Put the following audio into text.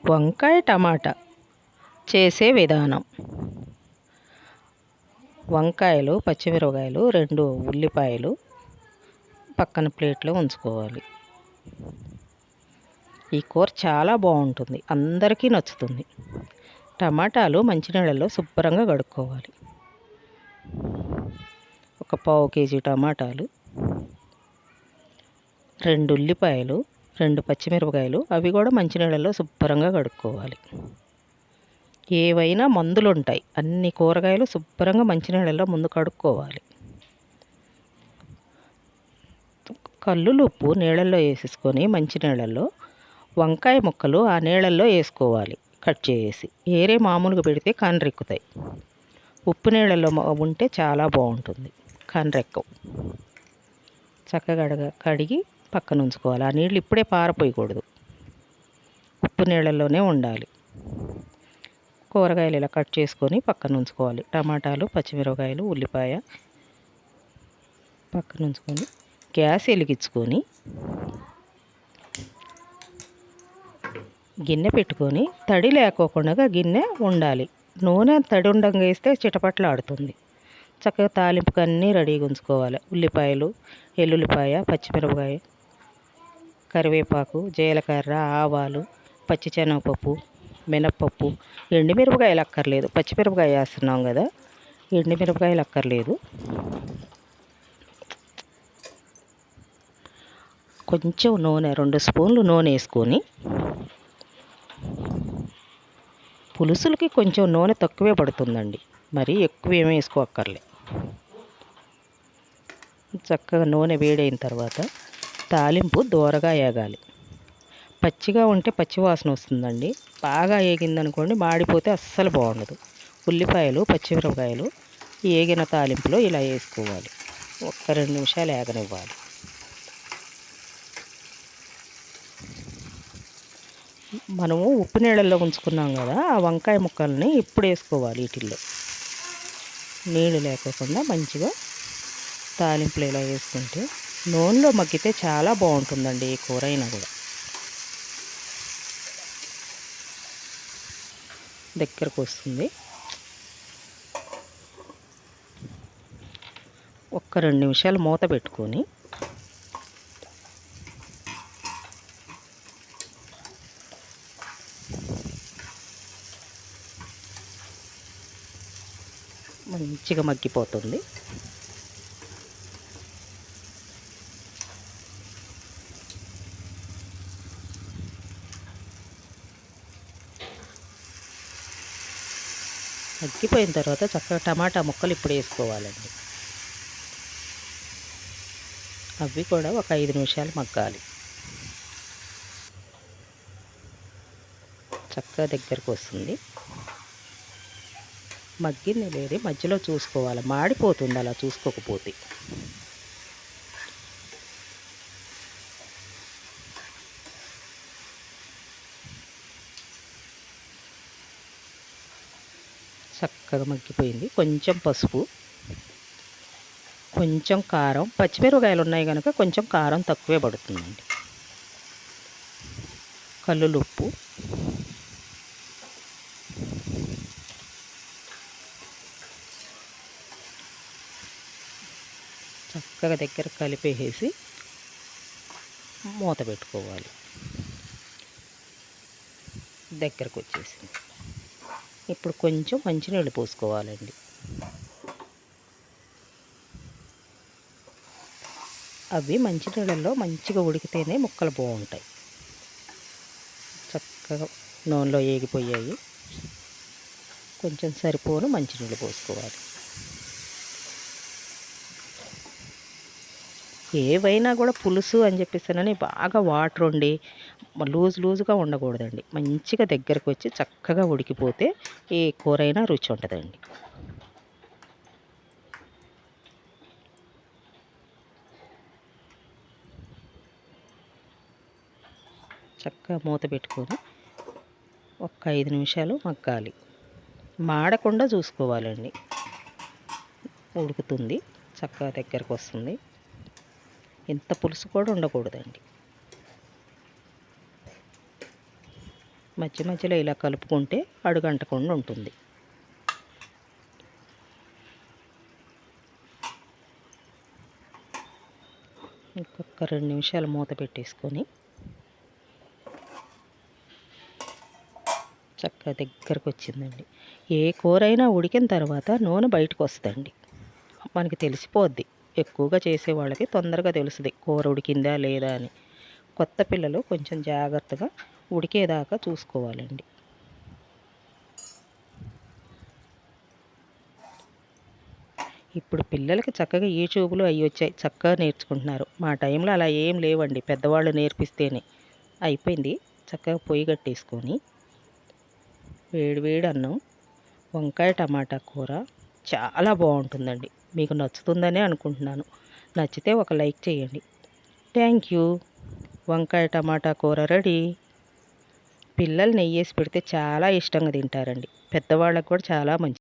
వంకాయ టమాటా చేసే విధానం. వంకాయలు, పచ్చిమిరపకాయలు, 2 ఉల్లిపాయలు పక్కన ప్లేట్లో ఉంచుకోవాలి. ఈ కూర చాలా బాగుంటుంది, అందరికీ నచ్చుతుంది. టమాటాలు మంచినీళ్ళలో శుభ్రంగా కడుక్కోవాలి. ఒక పావు కేజీ టమాటాలు, 2 ఉల్లిపాయలు, 2 పచ్చిమిరపకాయలు, అవి కూడా మంచినీళ్ళలో శుభ్రంగా కడుక్కోవాలి. ఏవైనా మందులు ఉంటాయి, అన్ని కూరగాయలు శుభ్రంగా మంచినీళ్ళలో ముందు కడుక్కోవాలి. కల్లులుప్పు నీళ్ళల్లో వేసేసుకొని మంచినీళ్ళల్లో వంకాయ ముక్కలు ఆ నీళ్ళల్లో వేసుకోవాలి. కట్ చేసి ఏరే మామూలుగా పెడితే కండ్రెక్కుతాయి. ఉప్పు నీళ్ళల్లో ఉంటే చాలా బాగుంటుంది, కండ్రెక్కవు. చక్కగా కడిగి పక్కన ఉంచుకోవాలి. ఆ నీళ్ళు ఇప్పుడే పారపోయకూడదు, ఉప్పు నీళ్ళల్లోనే ఉండాలి. కూరగాయలు ఇలా కట్ చేసుకొని పక్కన ఉంచుకోవాలి. టమాటాలు, పచ్చిమిరపకాయలు, ఉల్లిపాయ పక్కన ఉంచుకొని గ్యాస్ వెలిగించుకొని గిన్నె పెట్టుకొని తడి లేకోకుండా గిన్నె ఉండాలి. నూనె తడి ఉండంగా వేస్తే చిటపట్లు ఆడుతుంది. చక్కగా తాలింపుకి అన్నీ రెడీగా ఉంచుకోవాలి. ఉల్లిపాయలు, ఎల్లుల్లిపాయ, పచ్చిమిరపకాయ, కరివేపాకు, జీలకర్ర, ఆవాలు, పచ్చిశనగపప్పు, మినప్పప్పు. ఎండుమిరపకాయలు అక్కర్లేదు, పచ్చిమిరపకాయ వేస్తున్నాం కదా, ఎండుమిరపకాయలు అక్కర్లేదు. కొంచెం నూనె, 2 స్పూన్లు నూనె వేసుకొని, పులుసులకి కొంచెం నూనె తక్కువే పడుతుందండి, మరీ ఎక్కువ ఏమీ వేసుకోక్కర్లే. చక్కగా నూనె వేడైన తర్వాత తాలింపు దోరగా వేగాలి. పచ్చిగా ఉంటే పచ్చివాసన వస్తుందండి, బాగా వేగిందనుకోండి మాడిపోతే అస్సలు బాగుండదు. ఉల్లిపాయలు, పచ్చిమిరపకాయలు వేగిన తాలింపులో ఇలా వేసుకోవాలి. 1-2 నిమిషాలు వేగనివ్వాలి. మనము ఉప్పు నీళ్ళల్లో ఉంచుకున్నాం కదా, ఆ వంకాయ ముక్కల్ని ఇప్పుడు వేసుకోవాలి. వీటిల్లో నీళ్ళు లేకోకుండా మంచిగా తాలింపులు ఇలా వేసుకుంటే నూనెలో మగ్గితే చాలా బాగుంటుందండి. ఏ కూర అయినా కూడా దగ్గరకు వస్తుంది. 1-2 నిమిషాలు మూత పెట్టుకొని మంచిగా మగ్గిపోతుంది. మగ్గిపోయిన తర్వాత చక్కగా టమాటా ముక్కలు ఇప్పుడు వేసుకోవాలండి. అవి కూడా ఒక 5 నిమిషాలు మగ్గాలి. చక్కగా దగ్గరకు వస్తుంది. మగ్గింది లేదు మధ్యలో చూసుకోవాలి, మాడిపోతుంది అలా చూసుకోకపోతే. చక్కగా మగ్గిపోయింది. కొంచెం పసుపు, కొంచెం కారం, పచ్చిమిరపకాయలు ఉన్నాయి కనుక కొంచెం కారం తక్కువే పడుతుందండి. కల్లులుప్పు, చక్కగా దగ్గర కలిపేసి మూత పెట్టుకోవాలి. దగ్గరకు వచ్చేసింది. ఇప్పుడు కొంచెం మంచినీళ్ళు పోసుకోవాలండి. అవి మంచినీళ్ళల్లో మంచిగా ఉడికితేనే ముక్కలు బాగుంటాయి. చక్కగా నూనెలో ఏగిపోయాయి. కొంచెం సరిపోను మంచినీళ్ళు పోసుకోవాలి. ఏవైనా కూడా పులుసు అని చెప్పేసానని బాగా వాటర్ ఉండి లూజుగా ఉండకూడదండి. మంచిగా దగ్గరకు వచ్చి చక్కగా ఉడికిపోతే ఏ కూరైనా రుచి ఉంటుందండి. చక్కగా మూత పెట్టుకొని ఒక 5 నిమిషాలు మగ్గాలి. మాడకుండా చూసుకోవాలండి. ఉడుకుతుంది, చక్కగా దగ్గరకు వస్తుంది. ఇంత పులుసు కూడా ఉండకూడదండి. మధ్య మధ్యలో ఇలా కలుపుకుంటే అడుగంటకుండా ఉంటుంది. ఇంకొక 2 నిమిషాలు మూత పెట్టేసుకొని చక్కగా దగ్గరకు వచ్చిందండి. ఏ కూరైనా ఉడికిన తర్వాత నూనె బయటకు వస్తుందండి, మనకి తెలిసిపోద్ది. ఎక్కువగా చేసే వాళ్ళకి తొందరగా తెలుస్తుంది కూర ఉడికిందా లేదా అని. కొత్త పిల్లలు కొంచెం జాగ్రత్తగా ఉడికేదాకా చూసుకోవాలండి. ఇప్పుడు పిల్లలకి చక్కగా యూట్యూబ్లో అవి వచ్చాయి, చక్కగా నేర్చుకుంటున్నారు. మా టైంలో అలా ఏం లేవండి, పెద్దవాళ్ళు నేర్పిస్తేనే. అయిపోయింది. చక్కగా పొయ్యి కట్టేసుకొని వేడి వేడి అన్నం, వంకాయ టమాటా కూర చాలా బాగుంటుందండి. మీకు నచ్చుతుందనే అనుకుంటున్నాను. నచ్చితే ఒక లైక్ చేయండి. Thank you. వంకాయ టమాటా కూర రెడీ. పిల్లలు నెయ్యేసి పెడితే చాలా ఇష్టంగా తింటారండి. పెద్దవాళ్ళకు కూడా చాలా మంచిది.